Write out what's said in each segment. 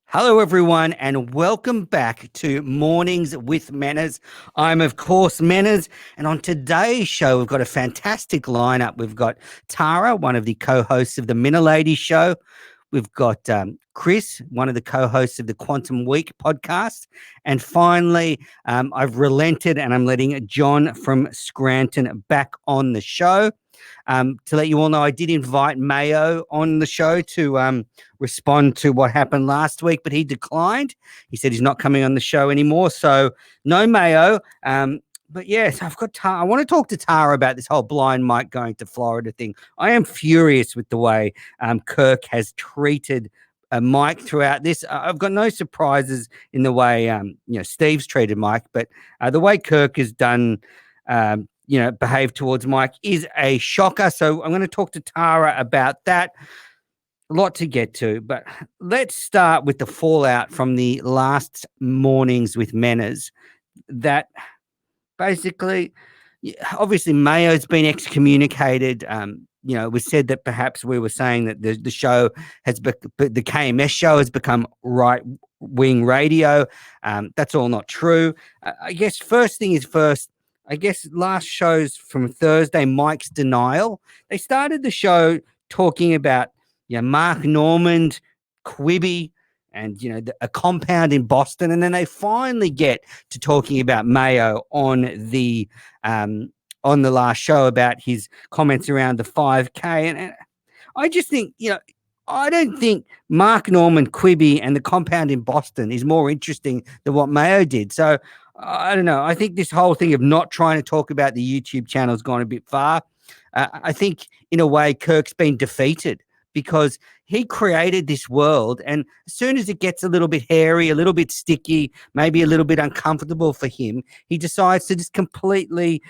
Hello, everyone, and welcome back to Mornings with Manners. I'm, of course, Manners, and on today's show, we've got a fantastic lineup. We've got Tara, one of the co-hosts of the Minna Lady Show. We've got Chris, one of the co-hosts of the Quantum Week podcast. And finally, I've relented and I'm letting John from Scranton back on the show. To let you all know, I did invite Mayo on the show to respond to what happened last week, but he declined. He said he's not coming on the show anymore. So no Mayo. But yes, I've got I want to talk to Tara about this whole blind Mike going to Florida thing. I am furious with the way Kirk has treated Mike throughout this. I've got no surprises in the way Steve's treated Mike, but the way Kirk has done behave towards Mike is a shocker. So I'm going to talk to Tara about that. A lot to get to, but let's start with the fallout from the last mornings with Manners. That basically, obviously, Mayo's been excommunicated. It was said that perhaps we were saying that the show the KMS show has become right-wing radio. That's all not true. I guess first thing is first. I guess last shows from Thursday, Mike's denial. They started the show talking about Mark Normand, Quibi, and a compound in Boston, and then they finally get to talking about Mayo on the last show about his comments around the 5K. And I just think I don't think Mark Normand, Quibi, and the compound in Boston is more interesting than what Mayo did. So I don't know. I think this whole thing of not trying to talk about the YouTube channel has gone a bit far. I think in a way Kirk's been defeated because he created this world, and as soon as it gets a little bit hairy, a little bit sticky, maybe a little bit uncomfortable for him, he decides to just completely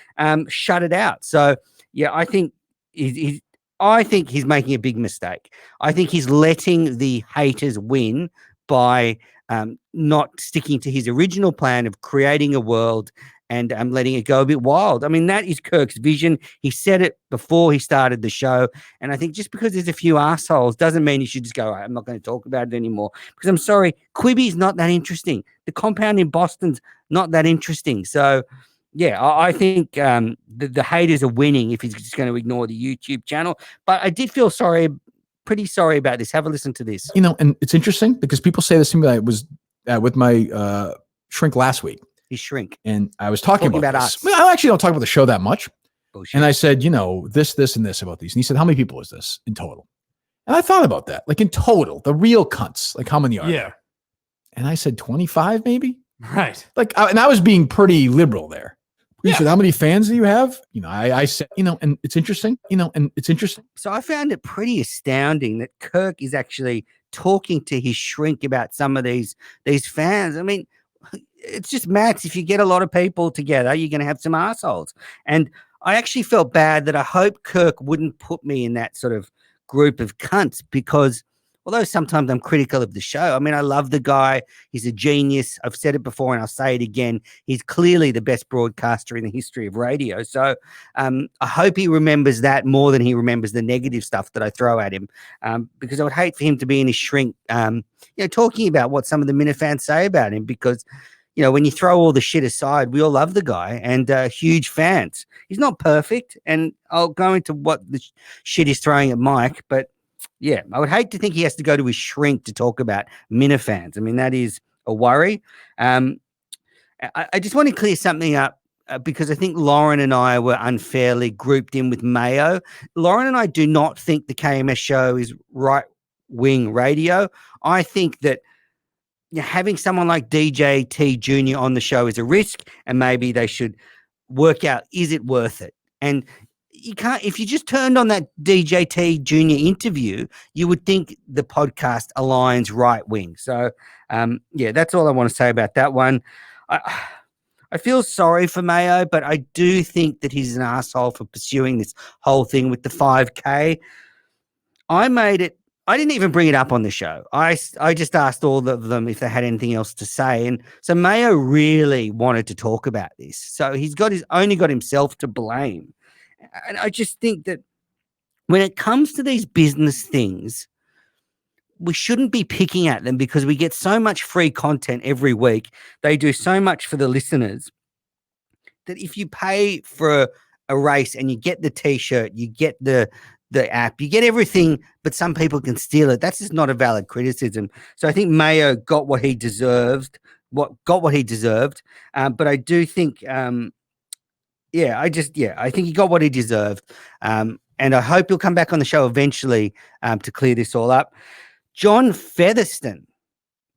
shut it out. So yeah, I think he's making a big mistake. I think he's letting the haters win by not sticking to his original plan of creating a world and letting it go a bit wild. I mean, that is Kirk's vision. He said it before he started the show. And I think just because there's a few assholes doesn't mean you should just go, I'm not going to talk about it anymore. Because I'm sorry, Quibi's not that interesting. The compound in Boston's not that interesting. So, yeah, I think the haters are winning if he's just going to ignore the YouTube channel. But I did feel pretty sorry about this. Have a listen to this. And it's interesting because people say this to me. I was with my shrink last week. His shrink. And I was talking about us. I actually don't talk about the show that much. Bullshit. And I said, this, and this about these. And he said, how many people is this in total? And I thought about that. Like in total, the real cunts, like how many are there? And I said 25 maybe. Right. And I was being pretty liberal there. He said, how many fans do you have? I said, and it's interesting, So I found it pretty astounding that Kirk is actually talking to his shrink about some of these fans. I mean, it's just Max. If you get a lot of people together, you're going to have some assholes. And I actually felt bad that I hope Kirk wouldn't put me in that sort of group of cunts because although sometimes I'm critical of the show, I mean, I love the guy. He's a genius. I've said it before and I'll say it again. He's clearly the best broadcaster in the history of radio. So I hope he remembers that more than he remembers the negative stuff that I throw at him because I would hate for him to be in his shrink, talking about what some of the Minifans say about him because, when you throw all the shit aside, we all love the guy and huge fans. He's not perfect, and I'll go into what the shit he's throwing at Mike, but yeah, I would hate to think he has to go to his shrink to talk about Minifans. I mean, that is a worry. I just want to clear something up because I think Lauren and I were unfairly grouped in with Mayo. Lauren and I do not think the KMS show is right-wing radio. I think that having someone like DJ T Jr. on the show is a risk, and maybe they should work out, is it worth it? And you can't, if you just turned on that DJ T Jr. interview, you would think the podcast aligns right wing. So, that's all I want to say about that one. I feel sorry for Mayo, but I do think that he's an asshole for pursuing this whole thing with the 5K. I didn't even bring it up on the show. I just asked all of them if they had anything else to say. And so Mayo really wanted to talk about this. So he's only got himself to blame. And I just think that when it comes to these business things, we shouldn't be picking at them because we get so much free content every week. They do so much for the listeners that if you pay for a race and you get the T-shirt, you get the app, you get everything, but some people can steal it. That's just not a valid criticism. So I think Mayo got what he deserved. But I do think, I think he got what he deserved. And I hope he'll come back on the show eventually to clear this all up. John Featherston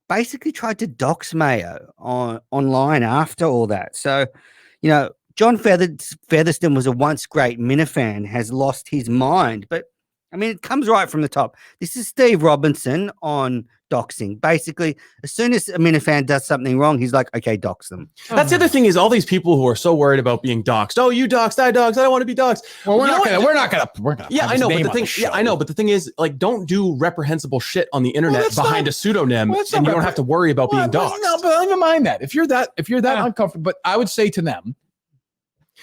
basically tried to dox Mayo online after all that. So, John Featherston was a once great Minifan, has lost his mind. But, I mean, it comes right from the top. This is Steve Robinson on doxing. Basically, as soon as a Minifan does something wrong, he's like, okay, dox them. That's the other thing is all these people who are so worried about being doxed. Oh, you doxed, I don't want to be doxed. Well, we're not gonna. Yeah, I know, but the thing is, like, don't do reprehensible shit on the internet behind a pseudonym, and you don't have to worry about being doxed. No, but don't even mind that. If you're that uncomfortable, but I would say to them,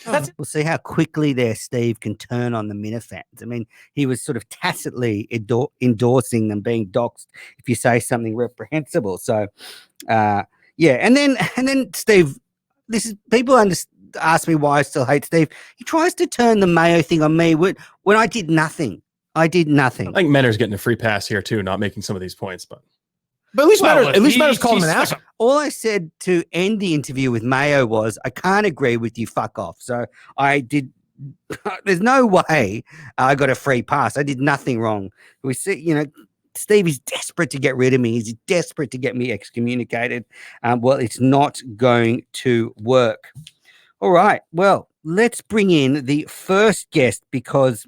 we'll see how quickly there Steve can turn on the Minifans. I mean, he was sort of tacitly endorsing them being doxed if you say something reprehensible. So, and then Steve, people ask me why I still hate Steve. He tries to turn the Mayo thing on me when I did nothing. I think Menner's getting a free pass here too, not making some of these points, but at least Menner's calling him an asshole. All I said to end the interview with Mayo was, I can't agree with you, fuck off. So I did. There's no way I got a free pass. I did nothing wrong. We see, Steve is desperate to get rid of me. He's desperate to get me excommunicated. Well, it's not going to work. All right. Well, let's bring in the first guest because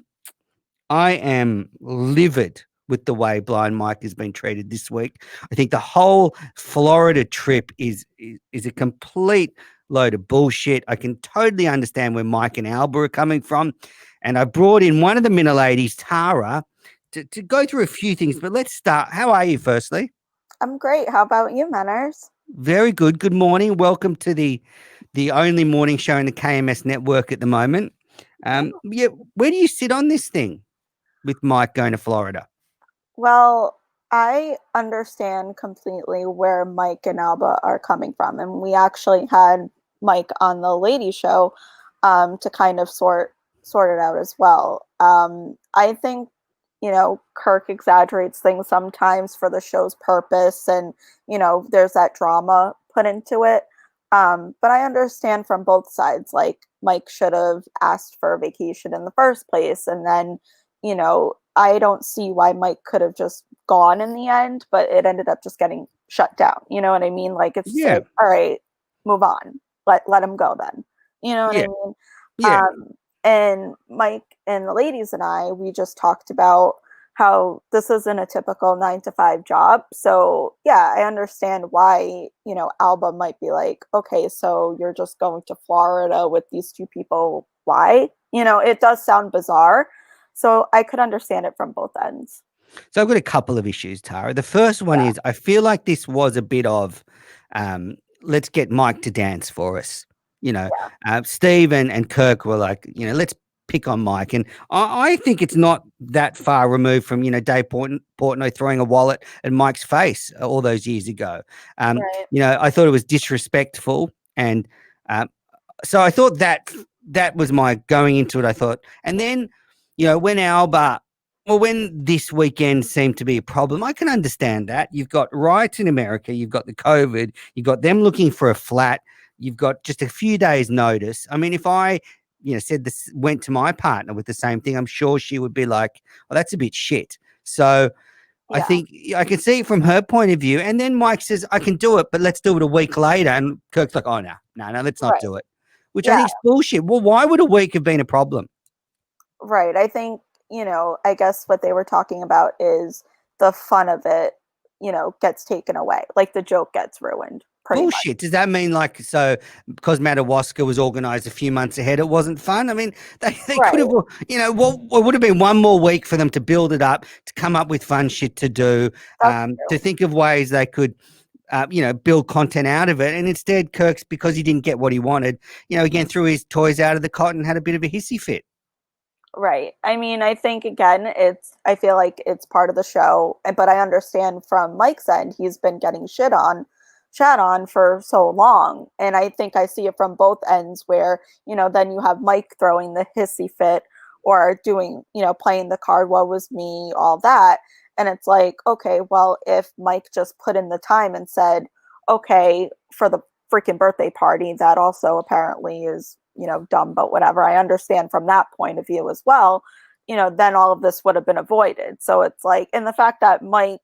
I am livid with the way Blind Mike has been treated this week. I think the whole Florida trip is a complete load of bullshit. I can totally understand where Mike and Alba are coming from. And I brought in one of the Minna ladies, Tara, to go through a few things. But let's start. How are you, firstly? I'm great. How about you, Manners? Very good. Good morning. Welcome to the only morning show in the KMS network at the moment. Where do you sit on this thing with Mike going to Florida? Well, I understand completely where Mike and Alba are coming from. And we actually had Mike on the Lady Show to kind of sort it out as well. I think, Kirk exaggerates things sometimes for the show's purpose. And, there's that drama put into it. But I understand from both sides, like Mike should have asked for a vacation in the first place. And then, I don't see why Mike could have just gone in the end, but it ended up just getting shut down. You know what I mean? Like, it's like, all right, move on. Let him go then. You know what I mean? Yeah. And Mike and the ladies and I, we just talked about how this isn't a typical 9-to-5 job. So yeah, I understand why, Alba might be like, okay, so you're just going to Florida with these two people. Why? It does sound bizarre. So I could understand it from both ends. So I've got a couple of issues, Tara. The first one is I feel like this was a bit of let's get Mike to dance for us. Steve and Kirk were like, let's pick on Mike. And I think it's not that far removed from, Dave Portnoy throwing a wallet at Mike's face all those years ago. Right. I thought it was disrespectful. And so I thought that was my going into it, I thought. And then, when this weekend seemed to be a problem, I can understand that. You've got riots in America, you've got the COVID, you've got them looking for a flat, you've got just a few days' notice. I mean, if I, said this, went to my partner with the same thing, I'm sure she would be like, "Oh, that's a bit shit." So I think I can see it from her point of view. And then Mike says, "I can do it, but let's do it a week later." And Kirk's like, "Oh, no, let's not do it," which I think is bullshit. Well, why would a week have been a problem? Right. I think, I guess what they were talking about is the fun of it, gets taken away. Like the joke gets ruined. Bullshit. Much. Does that mean so because Madawaska was organized a few months ahead, it wasn't fun? I mean, they could have, it would have been one more week for them to build it up, to come up with fun shit to do, to think of ways they could, build content out of it. And instead, Kirk's, because he didn't get what he wanted, again, threw his toys out of the cot and had a bit of a hissy fit. Right. I mean, I think again, I feel like it's part of the show, but I understand from Mike's end, he's been getting shat on for so long. And I think I see it from both ends where, then you have Mike throwing the hissy fit or doing, playing the card, what was me, all that. And it's like, okay, well, if Mike just put in the time and said, okay, for the freaking birthday party, that also apparently is, dumb, but whatever. I understand from that point of view as well, then all of this would have been avoided. So it's like, and the fact that Mike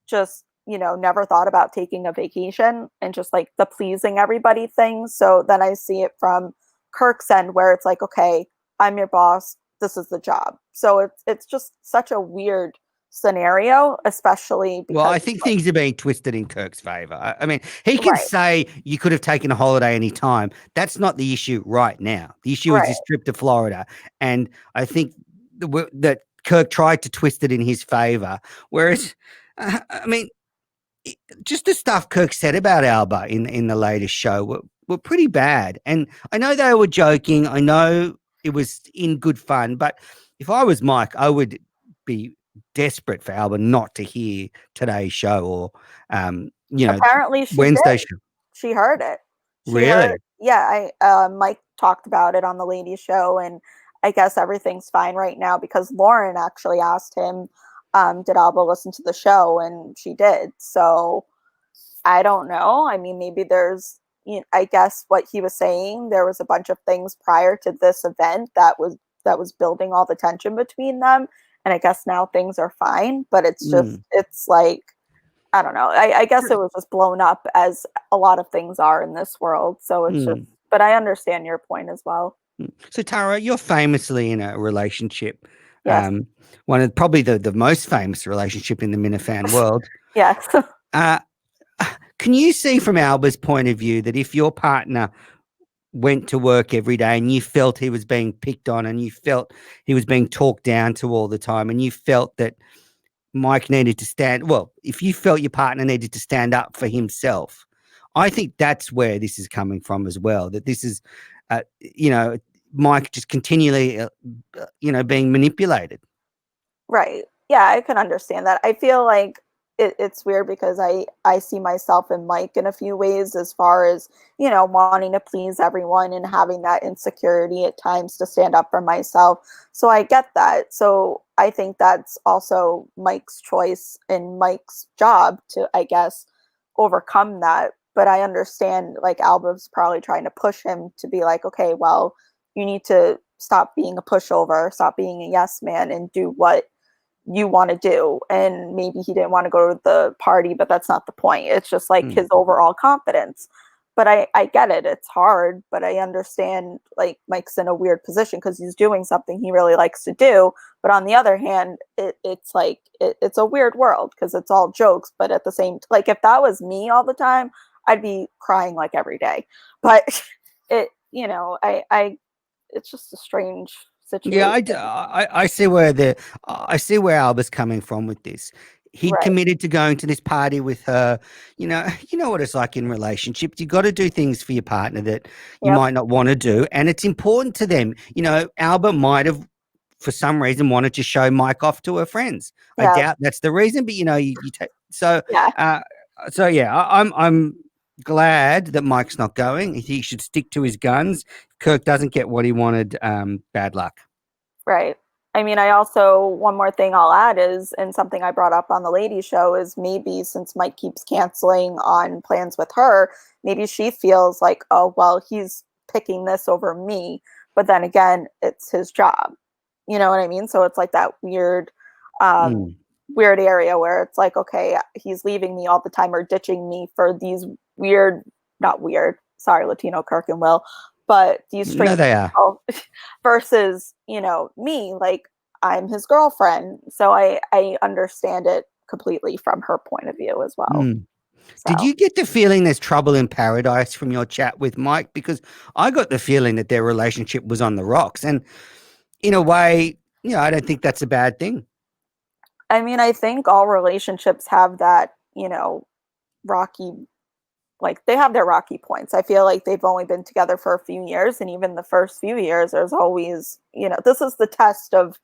just, never thought about taking a vacation and just like the pleasing everybody thing. So then I see it from Kirk's end where it's like, okay, I'm your boss. This is the job. So it's just such a weird scenario, especially because, well, I think things are being twisted in Kirk's favor. I mean, he can Right. say you could have taken a holiday any time. That's not the issue right now. The issue is this trip to Florida, and I think that Kirk tried to twist it in his favor. Whereas, I mean, just the stuff Kirk said about Alba in the latest show were pretty bad. And I know they were joking. I know it was in good fun, but if I was Mike, I would be desperate for Alba not to hear today's show or apparently she Wednesday did. show. She heard it. Really? Yeah, Mike talked about it on the ladies show, and I guess everything's fine right now because Lauren actually asked him, did Alba listen to the show, and she did. So I don't know. I mean, maybe there's, I guess what he was saying, there was a bunch of things prior to this event that was building all the tension between them. And I guess now things are fine, but it's just, it's like, I don't know. I guess it was just blown up as a lot of things are in this world. So it's just, but I understand your point as well. So Tara, you're famously in a relationship. Yes. One of probably the most famous relationship in the Minifan world. Yes. Can you see from Alba's point of view that if your partner went to work every day and you felt he was being picked on and you felt he was being talked down to all the time and you felt that Mike needed to if you felt your partner needed to stand up for himself, I think that's where this is coming from as well, that this is, Mike just continually, being manipulated. Right. Yeah, I can understand that. I feel like it's weird because I see myself in Mike in a few ways as far as, wanting to please everyone and having that insecurity at times to stand up for myself. So I get that. So I think that's also Mike's choice and Mike's job to, I guess, overcome that. But I understand like Alba's probably trying to push him to be like, okay, well, you need to stop being a pushover, stop being a yes man and do what you want to do. And maybe he didn't want to go to the party, but that's not the point. It's just like his overall confidence. But I get it. It's hard, but I understand like Mike's in a weird position because he's doing something he really likes to do. But on the other hand, it's like, it's a weird world because it's all jokes. But at the same, like if that was me all the time, I'd be crying like every day. But it's just a strange situation. Yeah, I see where Alba's coming from with this. He'd committed to going to this party with her. You know what it's like in relationships. You got to do things for your partner that you might not want to do, and it's important to them. Alba might have, for some reason, wanted to show Mike off to her friends. I doubt that's the reason, but you take so. Yeah. I'm glad that Mike's not going. He should stick to his guns. If Kirk doesn't get what he wanted, bad luck. Right. I mean, one more thing I'll add is, and something I brought up on the ladies show is maybe since Mike keeps canceling on plans with her, maybe she feels like, oh, well, he's picking this over me. But then again, it's his job. You know what I mean? So it's like that weird area where it's like, okay, he's leaving me all the time or ditching me for these not weird, sorry, Latino Kirk and Will, but these strange people versus, me, like I'm his girlfriend. So I understand it completely from her point of view as well. So. Did you get the feeling there's trouble in paradise from your chat with Mike? Because I got the feeling that their relationship was on the rocks. And in a way, I don't think that's a bad thing. I mean, I think all relationships have that, rocky, like they have their rocky points. I feel like they've only been together for a few years, and even the first few years, there's always, this is the test of,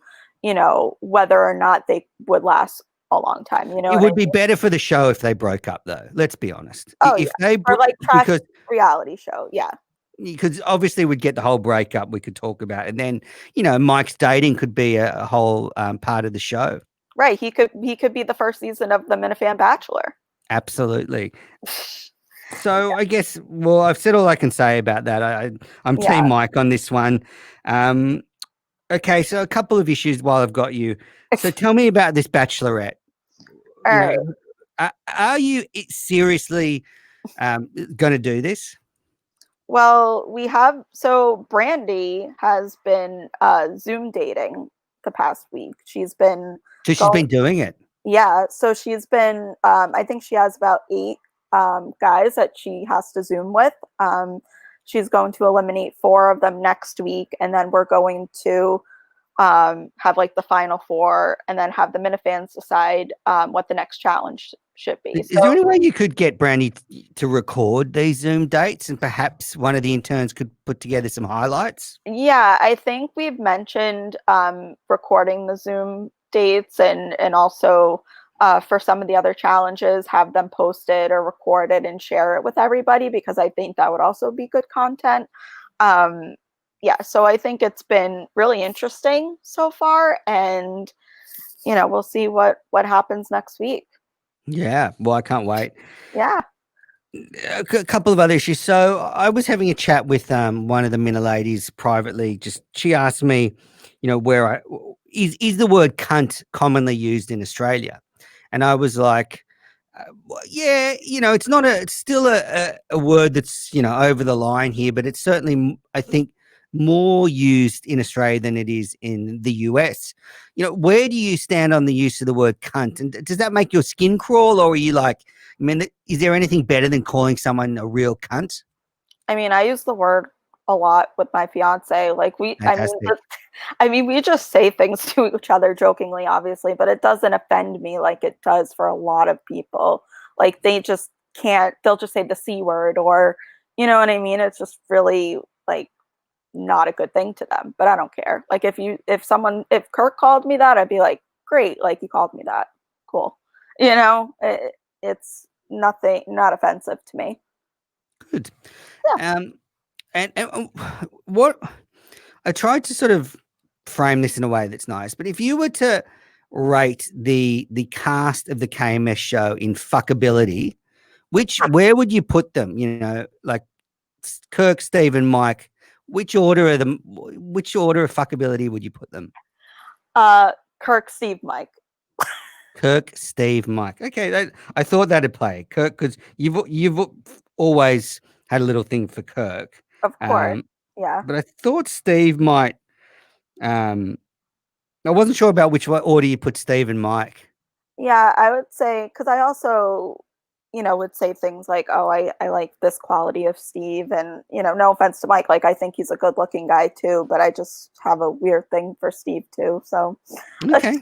whether or not they would last a long time. It would be better for the show if they broke up, though. Let's be honest. Oh, if yeah. they or like trash because reality show, yeah. Because obviously we'd get the whole breakup we could talk about, and then Mike's dating could be a whole part of the show. Right, he could be the first season of the Minifan Bachelor. Absolutely. So I guess, well, I've said all I can say about that. I'm Team Mike on this one. Okay, so a couple of issues while I've got you. So tell me about this Bachelorette. All right. Are you seriously going to do this? Well, Brandy has been Zoom dating the past week. She's been doing it. Yeah, so she's been I think she has about 8 guys that she has to Zoom with. She's going to eliminate 4 of them next week, and then we're going to have like the final 4, and then have the Minifans decide what the next challenge should be. Is there any way you could get Brandy to record these Zoom dates, and perhaps one of the interns could put together some highlights? Yeah, I think we've mentioned recording the Zoom dates, and also for some of the other challenges, have them posted or recorded and share it with everybody, because I think that would also be good content. Yeah, so I think it's been really interesting so far, and we'll see what happens next week. Yeah, well, I can't wait. Yeah. A couple of other issues. So I was having a chat with one of the Minna ladies privately. She asked me, where is the word cunt commonly used in Australia? And I was like, yeah, it's still a word that's, over the line here, but it's certainly, I think, more used in Australia than it is in the US. Where do you stand on the use of the word cunt? And does that make your skin crawl, or are you like, is there anything better than calling someone a real cunt? I mean, I use the word a lot with my fiance. Like we just say things to each other jokingly, obviously, but it doesn't offend me like it does for a lot of people. Like they just can't, they'll just say the C word, or, you know what I mean? It's just really like not a good thing to them, but I don't care. Like if Kirk called me that, I'd be like, great. Like you called me that. Cool. It's nothing, not offensive to me. Good. Yeah. And what I tried to sort of frame this in a way that's nice, but if you were to rate the cast of the KMS show in fuckability, where would you put them? Like Kirk, Steve, and Mike. Which order of fuckability would you put them? Kirk, Steve, Mike. Kirk, Steve, Mike. Okay, I thought that'd play Kirk, because you've always had a little thing for Kirk. Of course, yeah. But I thought Steve might. I wasn't sure about which order you put Steve and Mike. Yeah, I would say, because I also, would say things like, oh, I like this quality of Steve, and no offense to Mike, like I think he's a good looking guy too, but I just have a weird thing for Steve too. So okay.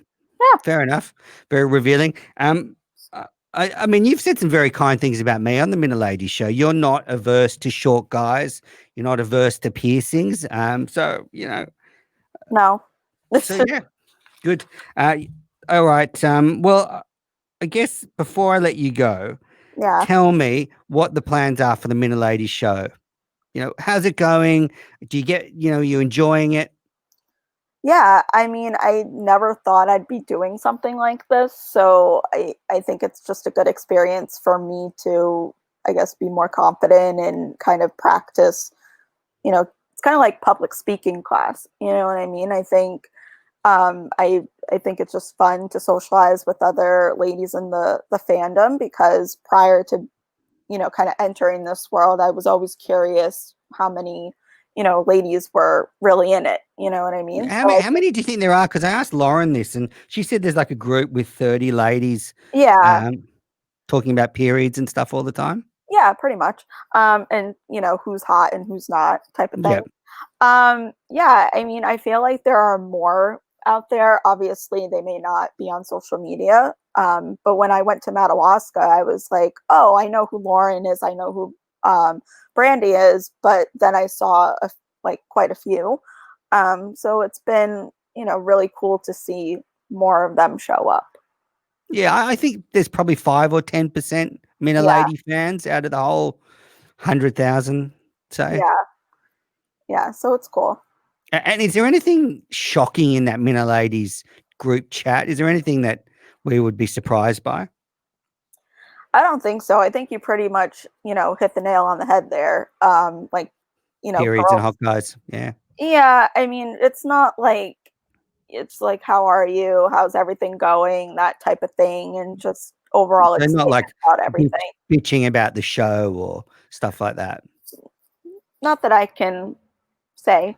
Yeah, fair enough. Very revealing. I mean, you've said some very kind things about me on the Minna Lady Show. You're not averse to short guys. You're not averse to piercings. So no. So yeah, good. All right. Well, I guess before I let you go, tell me what the plans are for the Minna Lady Show. How's it going? Do you get, you enjoying it? Yeah, I mean, I never thought I'd be doing something like this, so I think it's just a good experience for me to, I guess, be more confident and kind of practice. It's kind of like public speaking class. You know what I mean? I think I think it's just fun to socialize with other ladies in the fandom, because prior to kind of entering this world, I was always curious how many ladies were really in it. You know what I mean? How many do you think there are? Because I asked Lauren this, and she said there's like a group with 30 ladies. Yeah. Talking about periods and stuff all the time. Yeah, pretty much. And who's hot and who's not, type of thing. Yeah, I mean, I feel like there are more out there. Obviously, they may not be on social media. But when I went to Madawaska, I was like, oh, I know who Lauren is. I know who Brandy is, but then I saw quite a few. So it's been, really cool to see more of them show up. Yeah, I think there's probably 5 or 10% Minna Yeah. Lady fans out of the whole 100,000. So Yeah. So it's cool. And is there anything shocking in that Minna Ladies group chat? Is there anything that we would be surprised by? I don't think so. I think you pretty much, hit the nail on the head there. Periods and hot guys. Yeah. Yeah. I mean, it's not like, it's like, how are you? How's everything going? That type of thing. And just overall, They're it's not like about everything. Bitching about the show or stuff like that. Not that I can say.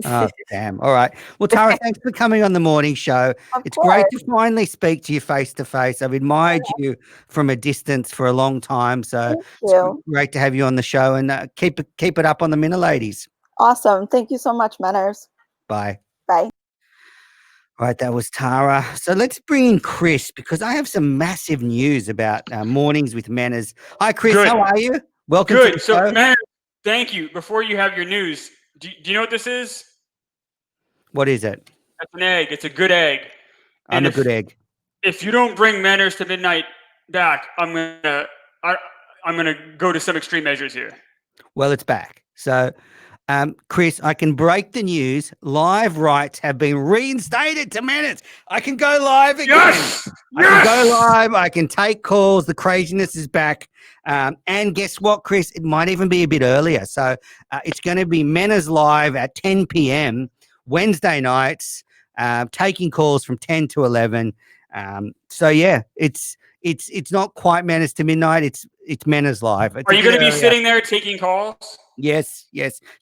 Oh, damn. All right. Well, Tara, thanks for coming on the morning show. It's great to finally speak to you face to face. I've admired you from a distance for a long time. So it's great to have you on the show, and keep it up on the Minna Ladies. Awesome. Thank you so much, Menners. Bye. Bye. All right, that was Tara. So let's bring in Chris, because I have some massive news about Mornings with Menners. Hi, Chris. Good. How are you? Welcome Good. to the So, show. Menners, thank you. Before you have your news, do you know what this is? What is it? That's an egg. It's a good egg. I'm a good egg. If you don't bring Menners to midnight back, I'm gonna go to some extreme measures here. Well, it's back. So, Chris, I can break the news. Live rights have been reinstated to Menners. I can go live again. Yes! I can go live. I can take calls. The craziness is back. And guess what, Chris? It might even be a bit earlier. So it's going to be Menners Live at 10 p.m. Wednesday nights, taking calls from 10 to 11. So yeah, it's not quite Menners to midnight. It's Menners Live. Are you going to be sitting there taking calls? Yes.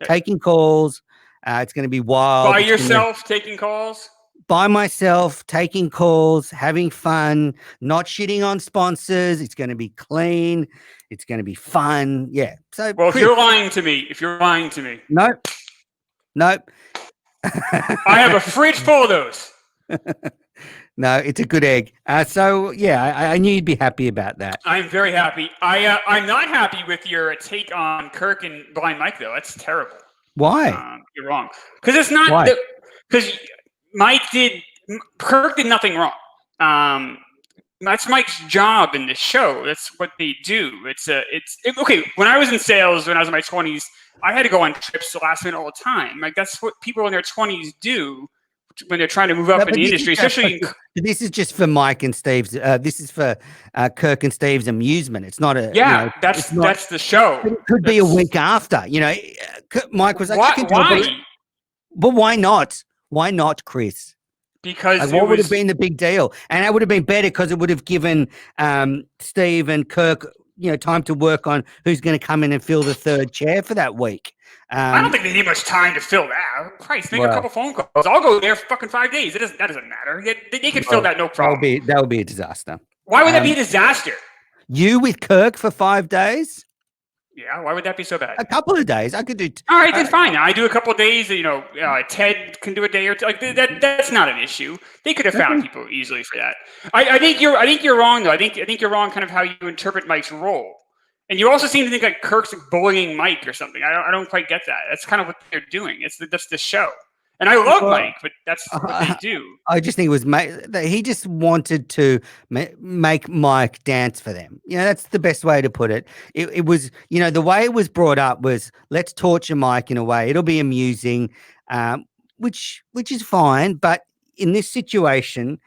Taking calls. It's going to be wild. By yourself, taking calls? By myself, taking calls, having fun, not shitting on sponsors. It's going to be clean. It's going to be fun. Yeah. So, well, Chris, if you're lying to me. Nope. I have a fridge full of those. No, it's a good egg. So yeah, I knew you'd be happy about that. I'm very happy. I'm not happy with your take on Kirk and Blind Mike, though. That's terrible. Why? You're wrong. Because it's not. Because Kirk did nothing wrong. That's Mike's job in this show. That's what they do. Okay. When I was in sales, when I was in my 20s, I had to go on trips to last minute all the time. Like that's what people in their 20s do when they're trying to move up in the industry. Especially, this is just for Mike and Steve's. This is for Kirk and Steve's amusement. It's not a. That's the show. It could be a week after. Mike was like, why? But why not? Why not, Chris? Because what would have been the big deal? And that would have been better because it would have given Steve and Kirk, time to work on who's going to come in and fill the third chair for that week. I don't think they need much time to fill that. Christ, make a couple phone calls. I'll go there for fucking 5 days. That doesn't matter. They can fill that, no problem. That would be a disaster. Why would that be a disaster? You with Kirk for 5 days? Yeah, why would that be so bad? A couple of days. I could do. All right, then fine. I do a couple of days. Ted can do a day or two. Like that's not an issue. They could have found people easily for that. I think you're wrong though. I think you're wrong. Kind of how you interpret Mike's role, and you also seem to think like Kirk's bullying Mike or something. I don't quite get that. That's kind of what they're doing. That's the show. And I love Mike, but that's what they do. I just think it was he just wanted to make Mike dance for them. That's the best way to put it. It was, the way it was brought up was let's torture Mike in a way. It'll be amusing, which is fine. But in this situation,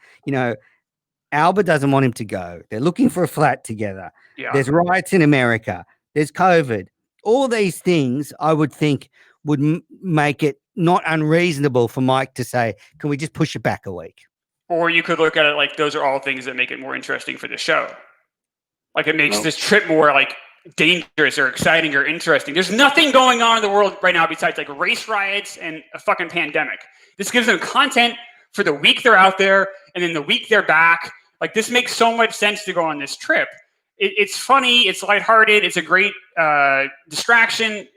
Alba doesn't want him to go. They're looking for a flat together. Yeah. There's riots in America. There's COVID. All these things I would think would make it not unreasonable for Mike to say, can we just push it back a week? Or you could look at it like those are all things that make it more interesting for the show. Like it makes this trip more like dangerous or exciting or interesting. There's nothing going on in the world right now besides like race riots and a fucking pandemic. This gives them content for the week they're out there and then the week they're back. Like this makes so much sense to go on this trip. It's funny. It's lighthearted. It's a great distraction.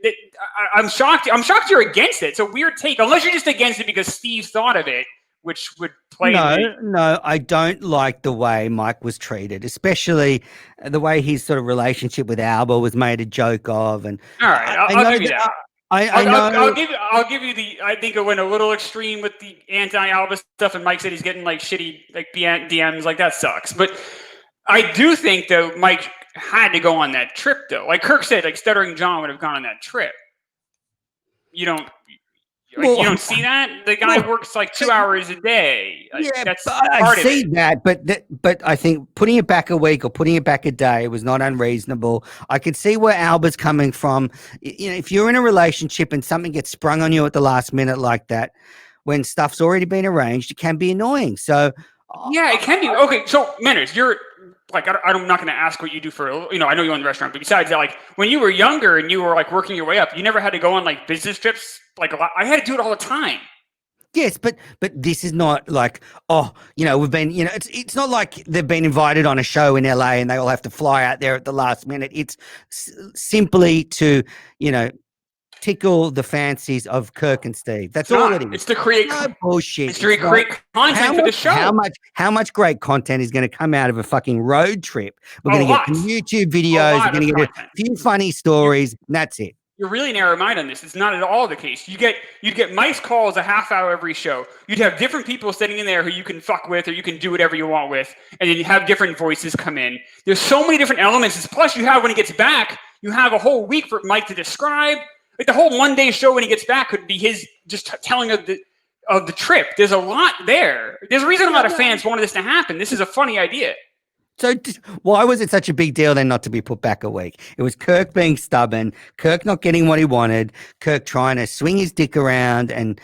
I'm shocked. I'm shocked you're against it. It's a weird take, unless you're just against it because Steve thought of it which would play. No, I don't like the way Mike was treated, especially the way his sort of relationship with Alba was made a joke of. And all right, I'll give you that. I'll give you the. I think it went a little extreme with the anti-Alba stuff, and Mike said he's getting like shitty like DMs. Like that sucks. But I do think though Mike had to go on that trip though. Like Kirk said, like Stuttering John would have gone on that trip. You don't see that? The guy works like 2 hours a day. Like, yeah, that's I see that, but I think putting it back a week or putting it back a day was not unreasonable. I could see where Alba's coming from. You know, if you're in a relationship and something gets sprung on you at the last minute like that, when stuff's already been arranged, it can be annoying. So yeah, it can be. Okay, so Manners, you're like, I'm not going to ask what you do for, I know you own the restaurant, but besides that, like when you were younger and you were like working your way up, you never had to go on like business trips. Like I had to do it all the time. Yes, but this is not like, we've been, it's not like they've been invited on a show in LA and they all have to fly out there at the last minute. It's simply to, tickle the fancies of Kirk and Steve. That's all it is. It's to create bullshit. It's to create content for the show. How much great content is going to come out of a fucking road trip? We're going to get some YouTube videos. We're going to get a few funny stories. And that's it. You're really narrow-minded on this. It's not at all the case. You'd get Mike's calls a half hour every show. You'd have different people sitting in there who you can fuck with or you can do whatever you want with, and then you have different voices come in. There's so many different elements. Plus, you have when he gets back, you have a whole week for Mike to describe. Like the whole Monday show when he gets back could be his just telling of the trip. There's a lot there. There's a reason a lot of fans wanted this to happen. This is a funny idea. So why was it such a big deal then not to be put back a week? It was Kirk being stubborn, Kirk not getting what he wanted, Kirk trying to swing his dick around, and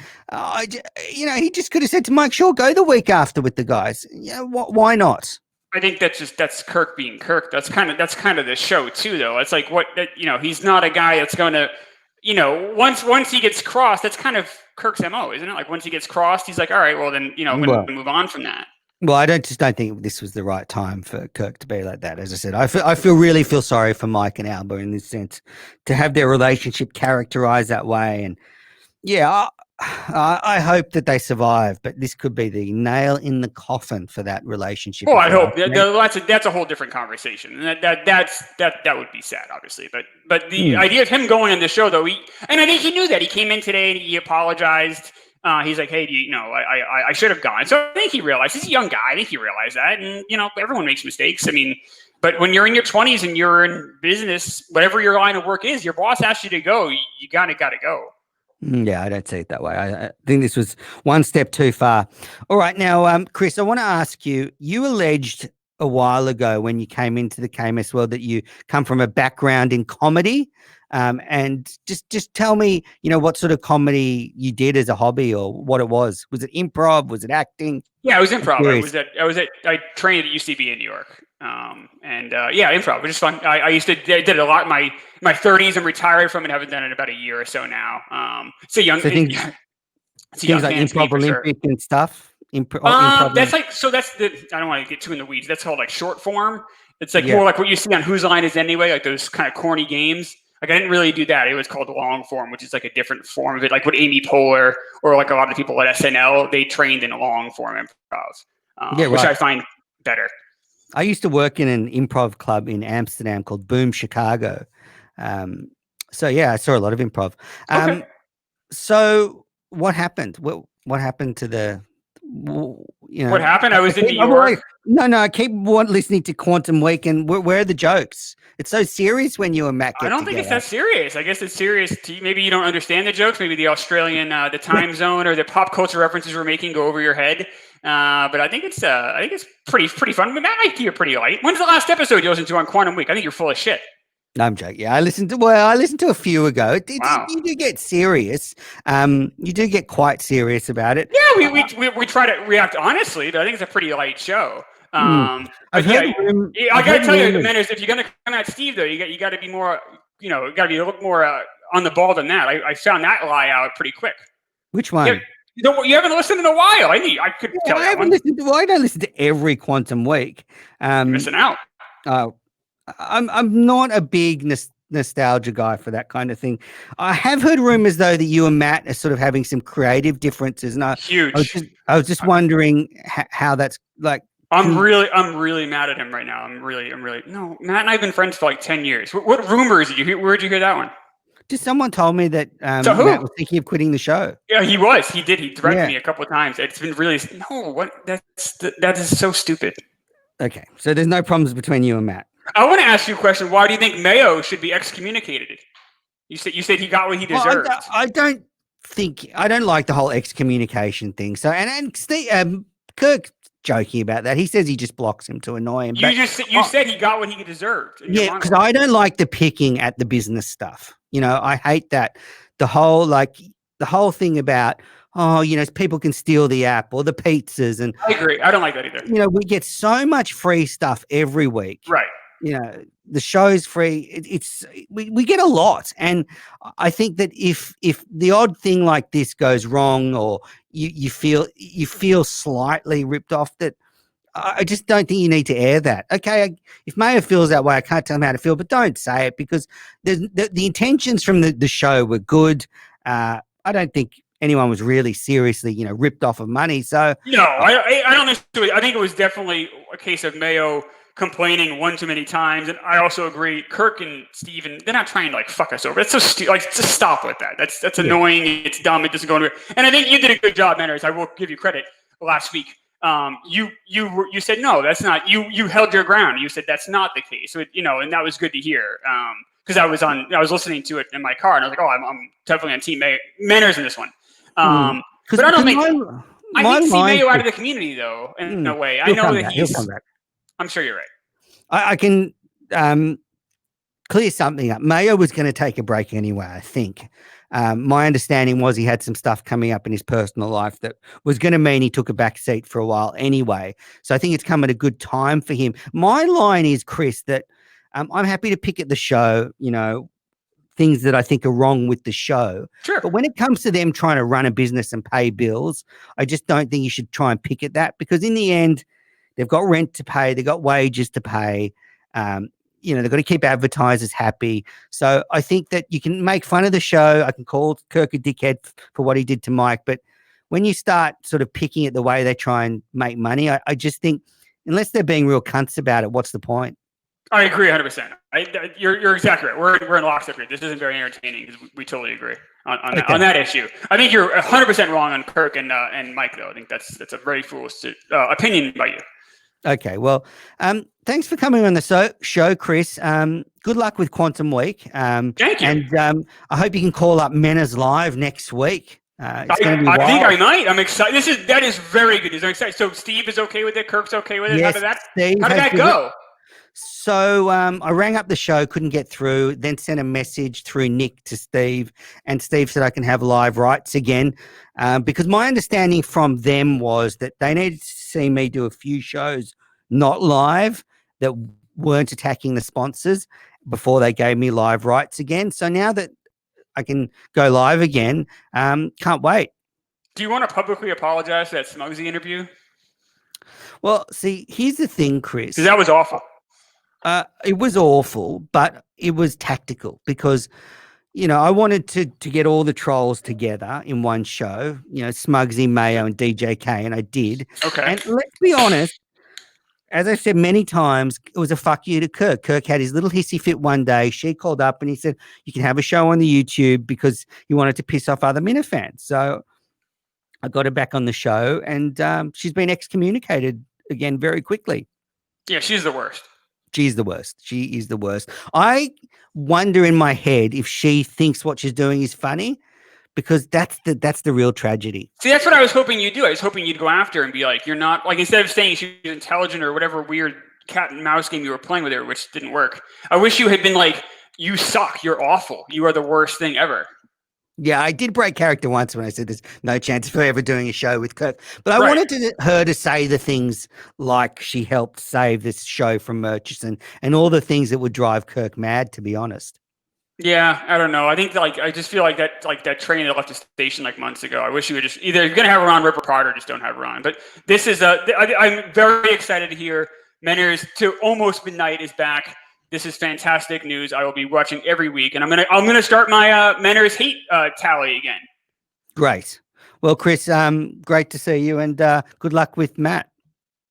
he just could have said to Mike, "Sure, go the week after with the guys." Why not? I think that's Kirk being Kirk. That's kind of the show too, though. It's like he's not a guy that's going to. Once he gets crossed, that's kind of Kirk's MO, isn't it? Like once he gets crossed, he's like, all right, well then, I'm going to move on from that. Well, I don't think this was the right time for Kirk to be like that. As I said, I really feel sorry for Mike and Alba in this sense to have their relationship characterized that way. And yeah, I hope that they survive, but this could be the nail in the coffin for that relationship. Well, I hope that's a whole different conversation. That would be sad, obviously. But the idea of him going on the show, though, and I think he knew that. He came in today and he apologized. He's like, hey, I should have gone. So I think he realized he's a young guy. I think he realized that, and everyone makes mistakes. I mean, but when you're in your 20s and you're in business, whatever your line of work is, your boss asks you to go. You gotta go. Yeah, I don't see it that way. I think this was one step too far. All right, now, Chris, I want to ask you. You alleged a while ago when you came into the KMS world that you come from a background in comedy. And just tell me, what sort of comedy you did as a hobby or what it was. Was it improv? Was it acting? Yeah, it was improv. I trained at UCB in New York. Improv, which is fun. I did it a lot in my 30s. I'm retired from it. Haven't done it in about a year or so now. It's a young things like Improv Olympic and stuff. That's like, so that's I don't want to get too in the weeds. That's called like short form. It's like more like what you see on Whose Line Is Anyway, like those kind of corny games. Like I didn't really do that. It was called long form, which is like a different form of it. Like what Amy Poehler or like a lot of people at SNL, they trained in a long form improv, which I find better. I used to work in an improv club in Amsterdam called Boom Chicago. So yeah, I saw a lot of improv. Okay. So what happened? What happened to the? What happened? I was in New York. No, I keep listening to Quantum Week, and where are the jokes? It's so serious when you and Matt get I don't think together. It's that serious. I guess it's serious to you. Maybe you don't understand the jokes. Maybe the Australian, the time zone, or the pop culture references we're making go over your head. But I think it's pretty fun. I mean, that might be pretty light. When's the last episode you listened to on Quantum Week? I think you're full of shit. No, I'm joking. Yeah, I listened to a few ago. Wow. You do get serious. You do get quite serious about it. Yeah, we try to react honestly, but I think it's a pretty light show. I gotta tell you, Manners, if you're gonna come at Steve though, you got to be more, you got to be a little more on the ball than that. I found that lie out pretty quick. Which one? You haven't listened in a while. I could tell you. I don't listen to every Quantum Week. You're missing out. I'm not a big nostalgia guy for that kind of thing. I have heard rumors though that you and Matt are sort of having some creative differences. And Huge. I was just wondering how that's like. I'm really mad at him right now. I'm really. No, Matt and I've been friends for like 10 years. What rumors did you hear? Where'd you hear that one? Just someone told me that Matt was thinking of quitting the show. Yeah, he was. He did. He threatened me a couple of times. It's been really that is so stupid. Okay, so there's no problems between you and Matt. I want to ask you a question. Why do you think Mayo should be excommunicated? You said he got what he deserved. Well, I don't like the whole excommunication thing. So and Steve, Kirk joking about that. He says he just blocks him to annoy him. You said he got what he deserved. Yeah, because I don't like the picking at the business stuff. You know, I hate that. The whole thing about, people can steal the app or the pizzas. And I agree. I don't like that either. You know, we get so much free stuff every week. Right. You know, the show's free. We get a lot. And I think that if the odd thing like this goes wrong or you feel slightly ripped off, that I just don't think you need to air that. Okay, if Mayo feels that way, I can't tell him how to feel, but don't say it because the intentions from the show were good. I don't think anyone was really seriously, ripped off of money. So no, I don't necessarily. I think it was definitely a case of Mayo complaining one too many times, and I also agree. Kirk and Steven, they're not trying to fuck us over. It's so stupid. Just stop with that. That's annoying. It's dumb. It doesn't go anywhere. And I think you did a good job, Manners. I will give you credit. Last week, you said no, that's not. You held your ground. You said that's not the case. So and that was good to hear. Because I was listening to it in my car, and I was like, oh, I'm definitely on Team Manners in this one. But I don't think I think see Mayo out of the community though. In a way, I know that he'll come back. I'm sure you're right. I can clear something up. Mayo was going to take a break anyway, I think. My understanding was he had some stuff coming up in his personal life that was going to mean he took a back seat for a while anyway. So I think it's come at a good time for him. My line is, Chris, that I'm happy to pick at the show, things that I think are wrong with the show. Sure. But when it comes to them trying to run a business and pay bills, I just don't think you should try and pick at that because in the end, they've got rent to pay. They've got wages to pay. They've got to keep advertisers happy. So I think that you can make fun of the show. I can call Kirk a dickhead for what he did to Mike. But when you start sort of picking at the way they try and make money, I just think unless they're being real cunts about it, what's the point? I agree 100%. You're exactly right. We're in lockstep here. This isn't very entertaining because we totally agree on that issue. I think you're 100% wrong on Kirk and Mike, though. I think that's a very foolish opinion by you. Okay, well, thanks for coming on the show, Chris. Good luck with Quantum Week. Thank you. And I hope you can call up Menners Live next week. I think I might. I'm excited. That is very good news. I'm excited. So Steve is okay with it. Kirk's okay with it. Yes, how did that go? So I rang up the show, couldn't get through, then sent a message through Nick to Steve, and Steve said I can have live rights again because my understanding from them was that they needed to see me do a few shows not live that weren't attacking the sponsors before they gave me live rights again. So now that I can go live again, can't wait. Do you want to publicly apologize for that Smugsy interview? Well, see, here's the thing, Chris. Because that was awful. It was awful, but it was tactical because, I wanted to get all the trolls together in one show, Smugsy, Mayo, and DJK, and I did. Okay. And let's be honest, as I've said many times, it was a fuck you to Kirk. Kirk had his little hissy fit one day. She called up and he said, you can have a show on the YouTube because he wanted to piss off other Minna fans. So I got her back on the show and she's been excommunicated again very quickly. Yeah, she's the worst. She's the worst. She is the worst. I wonder in my head if she thinks what she's doing is funny because that's the real tragedy. See, that's what I was hoping you'd do. I was hoping you'd go after her and be like, you're not, like, instead of saying she was intelligent or whatever weird cat and mouse game you were playing with her, which didn't work. I wish you had been like, you suck. You're awful. You are the worst thing ever. Yeah, I did break character once when I said there's no chance of her ever doing a show with Kirk. But I wanted her to say the things like she helped save this show from Murchison and all the things that would drive Kirk mad, to be honest. Yeah, I don't know. I think I just feel like that train that left the station months ago. I wish you would just either you're gonna have her on, rip her apart, or just don't have her on. But this is I'm very excited to hear Menners to Almost Midnight is back. This is fantastic news. I will be watching every week, and I'm gonna start my Manners hate tally again. Great. Well, Chris, great to see you, and good luck with Matt.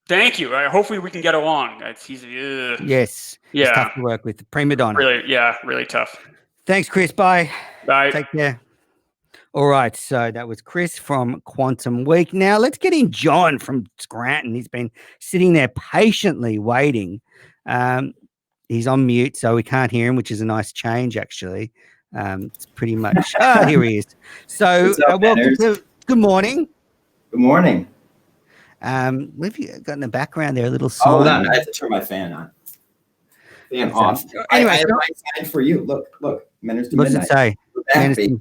Thank you. Hopefully we can get along. Yes. Yeah. It's tough to work with. Prima donna. Really tough. Thanks, Chris. Bye. Bye. Take care. All right. So that was Chris from Quantum Week. Now let's get in John from Scranton. He's been sitting there patiently waiting. He's on mute, so we can't hear him, which is a nice change, actually. It's pretty much. Here he is. So welcome to. Good morning. Good morning. What have you got in the background there? A little sign. Hold on, I have to turn my fan on. Fan off. Anyway, I have my sign for you. Look. Manners to what does Midnight. it say? We're back, Manners baby.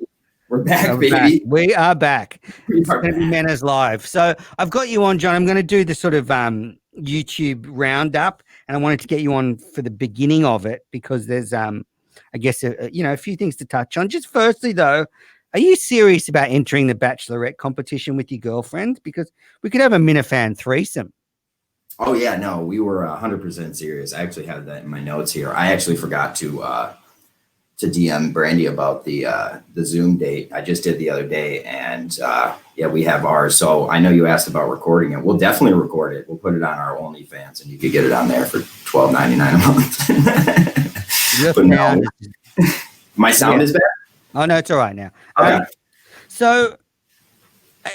We're back, We're baby. back. We are back. We It's are going to be back. Manners Live. So I've got you on, John. I'm going to do the sort of YouTube roundup, and I wanted to get you on for the beginning of it because there's, I guess, a few things to touch on. Just firstly, though, are you serious about entering the Bachelorette competition with your girlfriend? Because we could have a Minifan threesome. Oh yeah, no, we were 100% serious. I actually have that in my notes here. I actually forgot to DM Brandy about the Zoom date. I just did the other day, and yeah, we have ours. So I know you asked about recording it. We'll definitely record it. We'll put it on our OnlyFans, and you could get it on there for $12.99 a month. But no, my sound is bad. Oh no, it's all right now. Okay. So,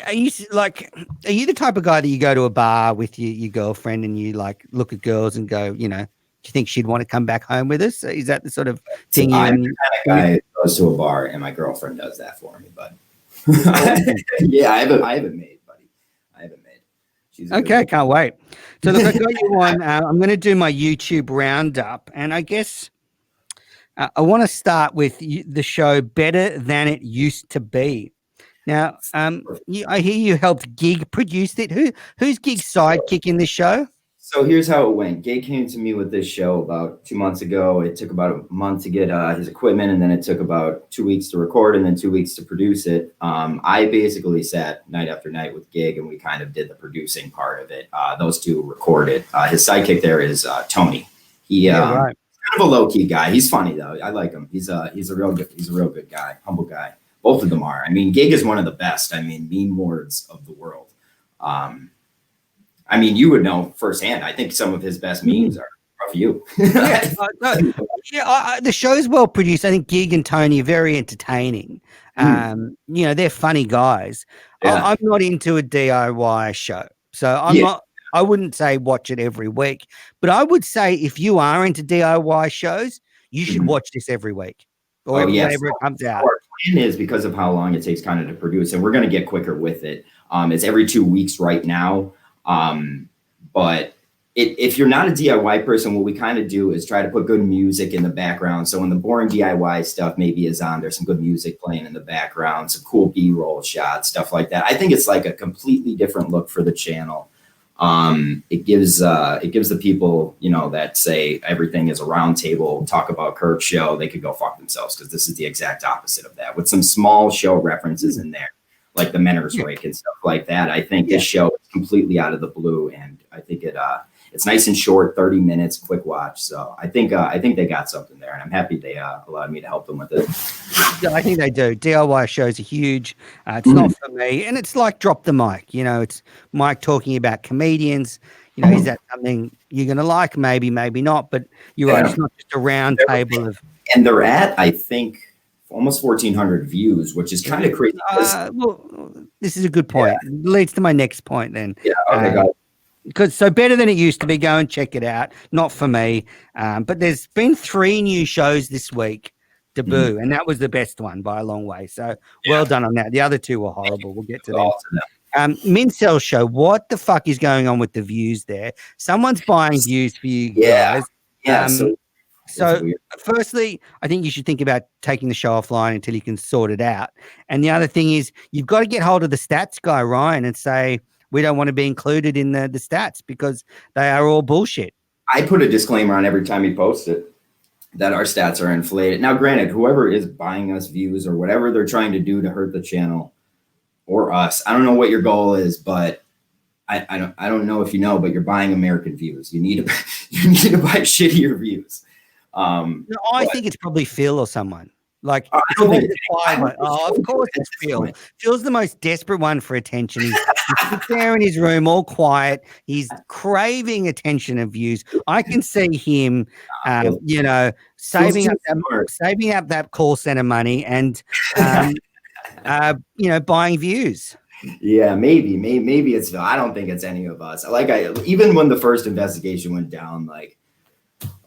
are you the type of guy that you go to a bar with your girlfriend and you like look at girls and go, do you think she'd want to come back home with us? Is that the sort of thing? I'm the kind of guy who goes to a bar and my girlfriend does that for me, bud. Yeah, I have a maid, buddy. I have a maid. She's okay. Can't wait. So look, I got you on. I'm going to do my YouTube roundup, and I guess I want to start with the show Better Than It Used to Be. Now, I hear you helped Gig produce it. Who's Gig's sidekick in this show? So here's how it went. Gig came to me with this show about 2 months ago. It took about a month to get his equipment, and then it took about 2 weeks to record, and then 2 weeks to produce it. I basically sat night after night with Gig, and we kind of did the producing part of it. Those two recorded. His sidekick there is Tony. He right. kind of a low key guy. He's funny though. I like him. He's a real good guy, humble guy. Both of them are. I mean, Gig is one of the best. I mean, meme lords of the world. I mean, you would know firsthand. I think some of his best memes are of you. The show's well produced. I think Gig and Tony are very entertaining. They're funny guys. Yeah. I'm not into a DIY show, so I'm not. I wouldn't say watch it every week, but I would say if you are into DIY shows, you should watch this every week or whenever it comes out. Our plan is because of how long it takes kind of to produce, and we're going to get quicker with it. It's every 2 weeks right now. But if you're not a DIY person, what we kind of do is try to put good music in the background. So when the boring DIY stuff maybe is on, there's some good music playing in the background, some cool B-roll shots, stuff like that. I think it's like a completely different look for the channel. It gives the people, that say everything is a round table, talk about Kirk's show, they could go fuck themselves, because this is the exact opposite of that, with some small show references in there, like the Manners Rake and stuff like that. I think this show is completely out of the blue, and I think it's nice and short, 30 minutes, quick watch. So I think they got something there, and I'm happy they allowed me to help them with it. Yeah, I think they do. DIY shows are huge. It's not for me, and it's like Drop the Mic. It's Mike talking about comedians. Is that something you're going to like? Maybe, maybe not. But you're right. It's not just a round table of. And they're at, I think, almost 1,400 views, which is kind of crazy. Well, this is a good point. Yeah. It leads to my next point then. Yeah. Okay. Got it. Because so Better Than It Used to Be, go and check it out. Not for me. But there's been 3 new shows this week debut, and that was the best one by a long way. So well done on that. The other 2 were horrible. We'll get to them. Mincel show. What the fuck is going on with the views there? Someone's buying views for you guys. Yeah. So firstly, I think you should think about taking the show offline until you can sort it out. And the other thing is you've got to get hold of the stats guy, Ryan, and say, we don't want to be included in the stats because they are all bullshit. I put a disclaimer on every time he posts it that our stats are inflated. Now, granted, whoever is buying us views or whatever they're trying to do to hurt the channel or us, I don't know what your goal is, but I don't know if you know, but you're buying American views. You need to buy shittier views. No, I think it's probably Phil or someone. Like, I don't think of course it's Phil. Phil's the most desperate one for attention. He sits there in his room, all quiet. He's craving attention and views. I can see him, saving up that call center money and, buying views. Yeah, maybe it's Phil. I don't think it's any of us. Even when the first investigation went down, like.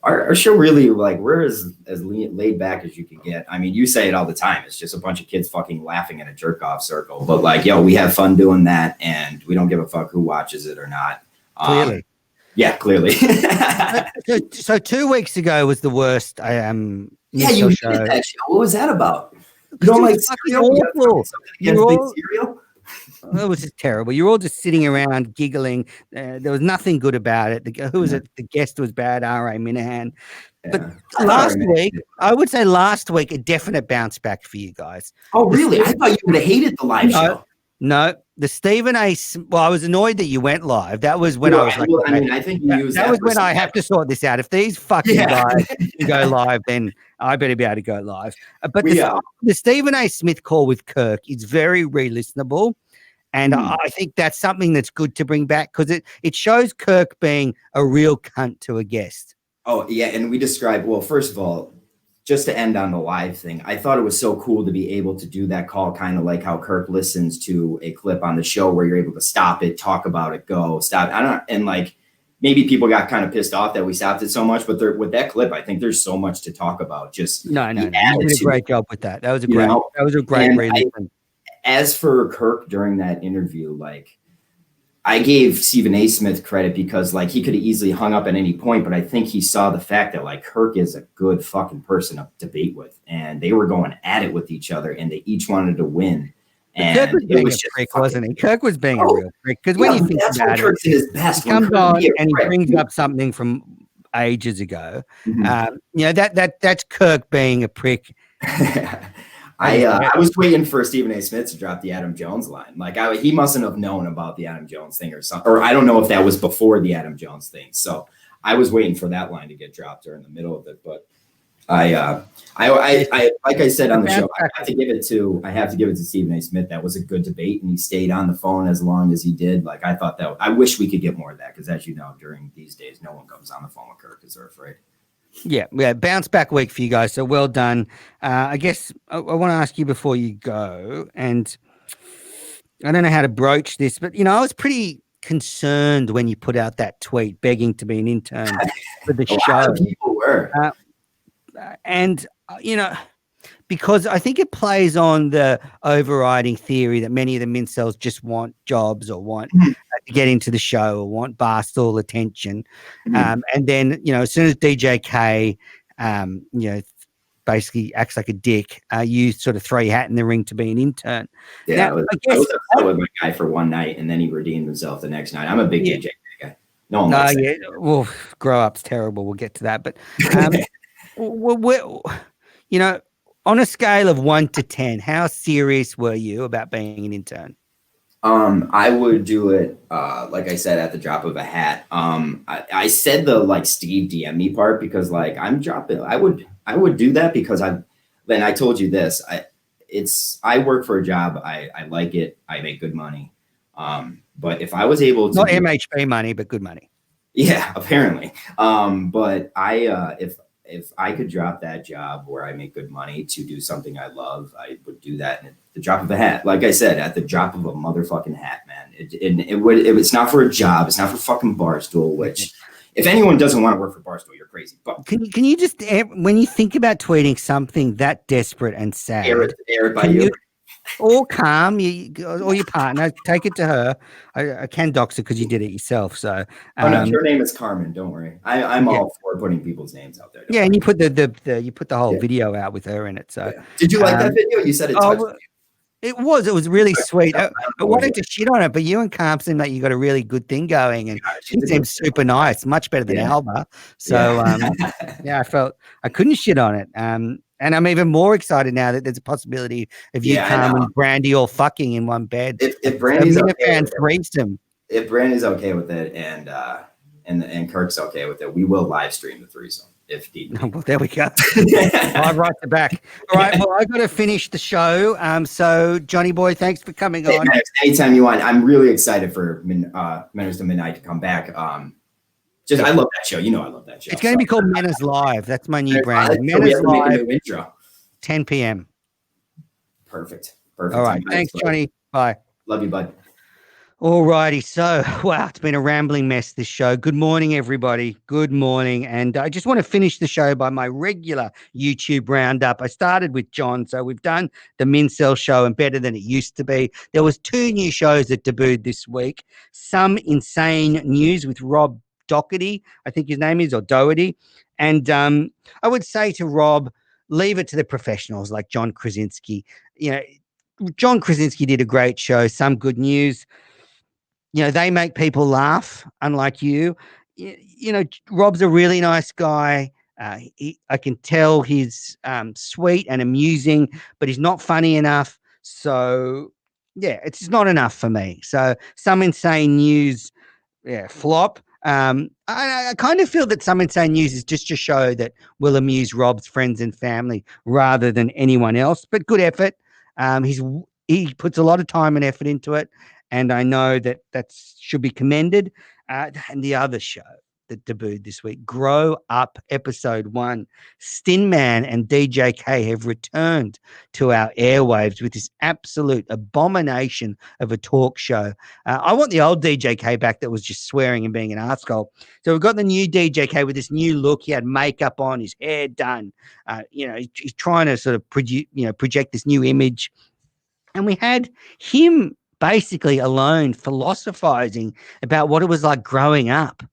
Our show really, like, we're as laid back as you can get. I mean, you say it all the time. It's just a bunch of kids fucking laughing in a jerk off circle. But like, we have fun doing that, and we don't give a fuck who watches it or not. Clearly. Yeah, clearly. so 2 weeks ago was the worst. You hated that show. What was that about? You don't like cereal? Awful. Cereal? It was just terrible. You're all just sitting around giggling. There was nothing good about it. Who was it? The guest was bad, R.A. Minahan. But I would say last week, a definite bounce back for you guys. Oh, really? I thought you would have hated the live show. No, the Stephen A. Well, I was annoyed that you went live. That was when I was like, I think you used that was when I have to sort this out. If these fucking guys can go live, then I better be able to go live. But the Stephen A. Smith call with Kirk is very re-listenable. And I think that's something that's good to bring back because it shows Kirk being a real cunt to a guest. Oh, yeah. And we described, well, first of all, just to end on the live thing, I thought it was so cool to be able to do that call, kind of like how Kirk listens to a clip on the show where you're able to stop it, talk about it, go, stop. And like maybe people got kind of pissed off that we stopped it so much, but with that clip, I think there's so much to talk about. Just no, you did a great job with that. That was a great re-listen. As for Kirk during that interview, like I gave Stephen A. Smith credit because like he could have easily hung up at any point, but I think he saw the fact that like Kirk is a good fucking person to debate with, and they were going at it with each other, and they each wanted to win. And Kirk was being a prick, wasn't he? Kirk was being a real prick because when you think about Kirk's in his best. He comes on and he brings up something from ages ago. That's Kirk being a prick. I was waiting for Stephen A. Smith to drop the Adam Jones line. Like he mustn't have known about the Adam Jones thing or something, or I don't know if that was before the Adam Jones thing. So I was waiting for that line to get dropped or in the middle of it. But I like I said on the show, I have to give it to Stephen A. Smith. That was a good debate, and he stayed on the phone as long as he did. Like I thought I wish we could get more of that because, as you know, during these days, no one comes on the phone with Kirk because they're afraid. Yeah, bounce back week for you guys. So well done. I guess I want to ask you before you go, and I don't know how to broach this, but I was pretty concerned when you put out that tweet begging to be an intern for the show. A lot of people were, because I think it plays on the overriding theory that many of the mincels just want jobs or want to get into the show or want barstool attention. And then, as soon as DJ K, basically acts like a dick, you sort of throw your hat in the ring to be an intern. Yeah, I was upset with my guy for one night, and then he redeemed himself the next night. I'm a big DJ K guy. No one likes it. Well, grow up's terrible. We'll get to that. But, on a scale of 1 to 10, how serious were you about being an intern? I would do it, like I said, at the drop of a hat. I said the like Steve DM me part because like I'm dropping. I would do that because I told you this. I work for a job. I like it. I make good money. But if I was able to not MHP money, but good money. Yeah, apparently. But if I could drop that job where I make good money to do something I love, I would do that at the drop of a hat. Like I said, at the drop of a motherfucking hat, man. It's not for a job. It's not for fucking Barstool, which if anyone doesn't want to work for Barstool, you're crazy. But can you just, when you think about tweeting something that desperate and sad, air it by you. Or calm, or your partner, take it to her. I can dox it because you did it yourself. So, no, her name is Carmen. Don't worry. I'm all for putting people's names out there. Yeah, and you put the whole video out with her in it. So, did you like that video? You said it touched me. It was really sweet. I wanted to shit on it, but you and Carm seem like you got a really good thing going, and she seems super nice, much better than Alba. So, I felt I couldn't shit on it. And I'm even more excited now that there's a possibility of you, Carm, and Brandy all fucking in one bed. If Brandy's okay, if Brandy's okay with it, and Kirk's okay with it, we will live stream the threesome. if need be. Well, there we go. I'll write it back. All right. Well, I've got to finish the show. So, Johnny Boy, thanks for coming on. Anytime you want. I'm really excited for Menace to Midnight to come back. I love that show. You know I love that show. It's going to be called Menace Live. That's my new brand. Menace Live, 10 p.m. Perfect. All right. Thanks, Johnny. Bye. Love you, bud. All righty. So, wow, it's been a rambling mess, this show. Good morning, everybody. Good morning. And I just want to finish the show by my regular YouTube roundup. I started with John. So we've done the Mincel show and Better Than It Used to Be. There was 2 new shows that debuted this week. Some Insane News with Rob Doherty, I think his name is, or Doherty. And I would say to Rob, leave it to the professionals like John Krasinski. You know, John Krasinski did a great show, Some Good News. You know, they make people laugh, unlike you. You know, Rob's a really nice guy. I can tell he's sweet and amusing, but he's not funny enough. So, yeah, it's not enough for me. So, Some Insane News, flop. I kind of feel that Some Insane News is just a show that will amuse Rob's friends and family rather than anyone else. But good effort. He puts a lot of time and effort into it. And I know that should be commended. And the other show that debuted this week, Grow Up Episode 1. Stinman and DJK have returned to our airwaves with this absolute abomination of a talk show. I want the old DJK back that was just swearing and being an arsehole. So we've got the new DJK with this new look. He had makeup on, his hair done. He's trying to sort of project this new image. And we had him basically alone philosophizing about what it was like growing up,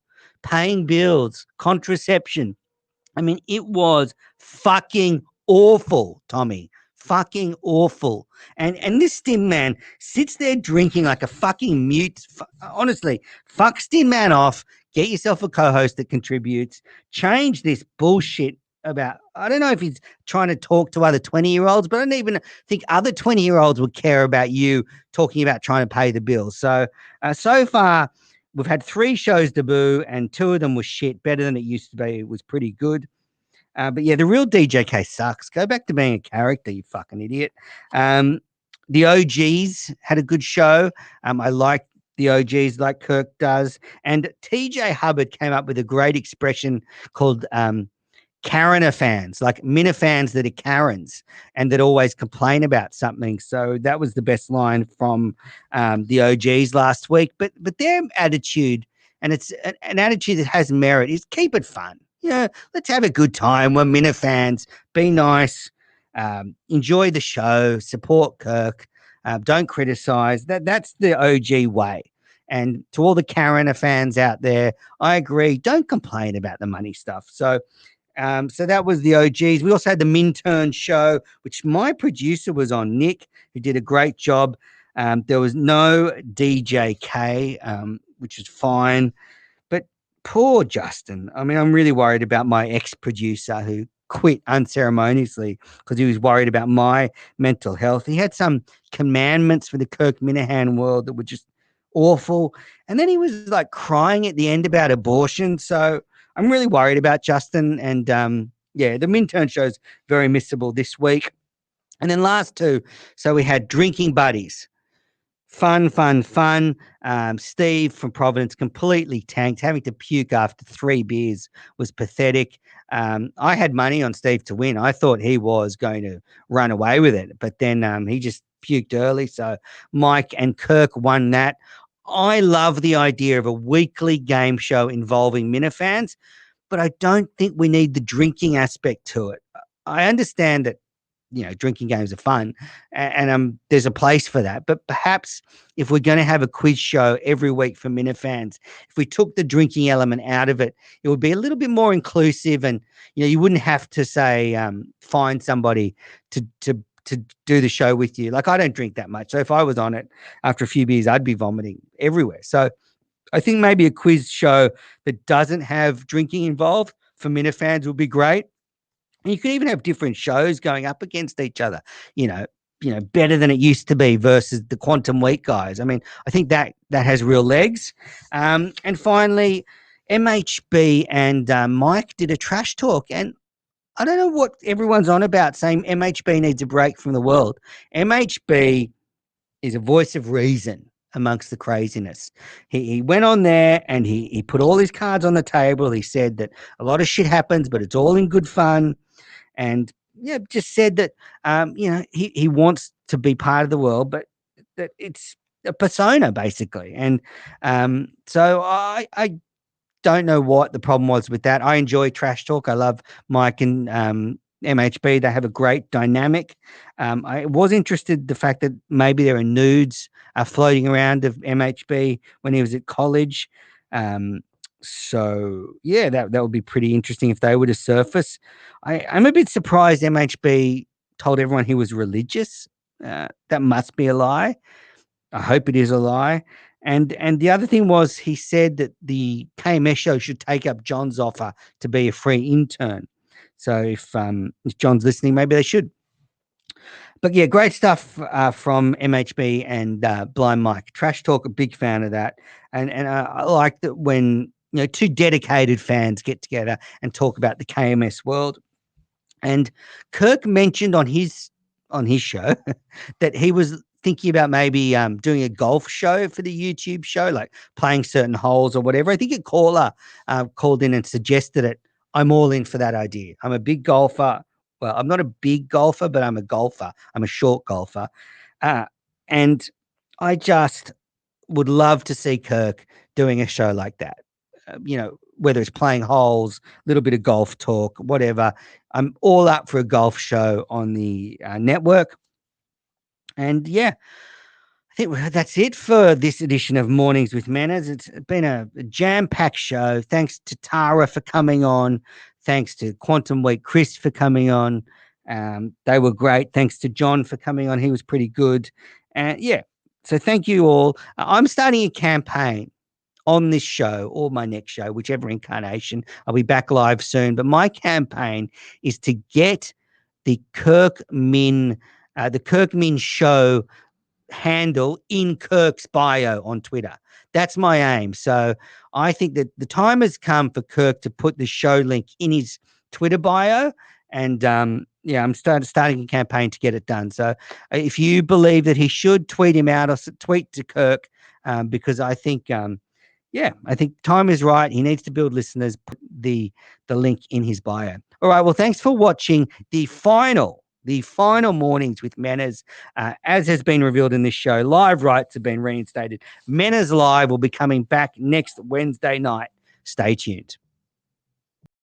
paying bills, contraception. I mean, it was fucking awful, Tommy. Fucking awful. And this Stin Man sits there drinking like a fucking mute. Honestly, fuck Stin Man off. Get yourself a co-host that contributes. Change this bullshit about, I don't know if he's trying to talk to other 20-year-olds, but I don't even think other 20-year-olds would care about you talking about trying to pay the bills. So far, we've had 3 shows debut and 2 of them were shit. Better Than It Used to Be. It was pretty good. But yeah, the real DJK sucks. Go back to being a character, you fucking idiot. The OGs had a good show. I like the OGs like Kirk does. And TJ Hubbard came up with a great expression called Karena fans, like Minifans that are Karens and that always complain about something. So that was the best line from the OGs last week. But their attitude, and it's an attitude that has merit, is keep it fun. You know, let's have a good time. We're Minifans. Be nice. Enjoy the show. Support Kirk. Don't criticize. That's the OG way. And to all the Karena fans out there, I agree. Don't complain about the money stuff. So that was the OGs. We also had the Minturn show, which my producer was on, Nick, who did a great job. There was no DJK, which is fine. But poor Justin. I mean, I'm really worried about my ex-producer who quit unceremoniously because he was worried about my mental health. He had some commandments for the Kirk Minahan world that were just awful. And then he was like crying at the end about abortion. So I'm really worried about Justin. And the Minturn show's very missable this week. And then last 2, so we had Drinking Buddies. Fun. Steve from Providence completely tanked. Having to puke after 3 beers was pathetic. I had money on Steve to win. I thought he was going to run away with it. But then he just puked early. So Mike and Kirk won that. I love the idea of a weekly game show involving Minifans, but I don't think we need the drinking aspect to it. I understand that, you know, drinking games are fun and there's a place for that. But perhaps if we're going to have a quiz show every week for Minifans, if we took the drinking element out of it, it would be a little bit more inclusive and, you know, you wouldn't have to say, find somebody to do the show with you. Like, I don't drink that much. So if I was on it after a few beers, I'd be vomiting everywhere. So I think maybe a quiz show that doesn't have drinking involved for Minifans would be great. And you could even have different shows going up against each other, you know, Better Than It Used to Be versus the Quantum Week guys. I mean, I think that has real legs. And finally, MHB and Mike did a trash talk, and I don't know what everyone's on about, saying MHB needs a break from the world. MHB is a voice of reason amongst the craziness. He went on there and he put all his cards on the table. He said that a lot of shit happens, but it's all in good fun. And yeah, just said that, he wants to be part of the world, but that it's a persona basically. And so I don't know what the problem was with that. I enjoy trash talk. I love Mike and MHB. They have a great dynamic. I was interested in the fact that maybe there are nudes floating around of MHB when he was at college. So yeah, that would be pretty interesting if they were to surface. I'm a bit surprised MHB told everyone he was religious. That must be a lie. I hope it is a lie. And the other thing was, he said that the KMS show should take up John's offer to be a free intern. So if John's listening, maybe they should. But yeah, great stuff from MHB and Blind Mike. Trash Talk, a big fan of that. And I like that when two dedicated fans get together and talk about the KMS world. And Kirk mentioned on his show that he was thinking about maybe doing a golf show for the YouTube show, like playing certain holes or whatever. I think a caller called in and suggested it. I'm all in for that idea. I'm a big golfer. Well, I'm not a big golfer, but I'm a golfer. I'm a short golfer. And I just would love to see Kirk doing a show like that. Whether it's playing holes, a little bit of golf talk, whatever. I'm all up for a golf show on the network. And yeah, I think that's it for this edition of Mornings with Manners. It's been a jam-packed show. Thanks to Tara for coming on. Thanks to Quantum Week Chris for coming on. They were great. Thanks to John for coming on. He was pretty good. And yeah, so thank you all. I'm starting a campaign on this show or my next show, whichever incarnation. I'll be back live soon. But my campaign is to get the Kirk Min show handle in Kirk's bio on Twitter. That's my aim. So I think that the time has come for Kirk to put the show link in his Twitter bio. And I'm starting a campaign to get it done. So if you believe that he should, tweet him out or tweet to Kirk, because I think I think time is right. He needs to build listeners. Put the link in his bio. All right. Well, thanks for watching the final Mornings with Manners. As has been revealed in this show, live rights have been reinstated. Manners Live will be coming back next Wednesday night. Stay tuned.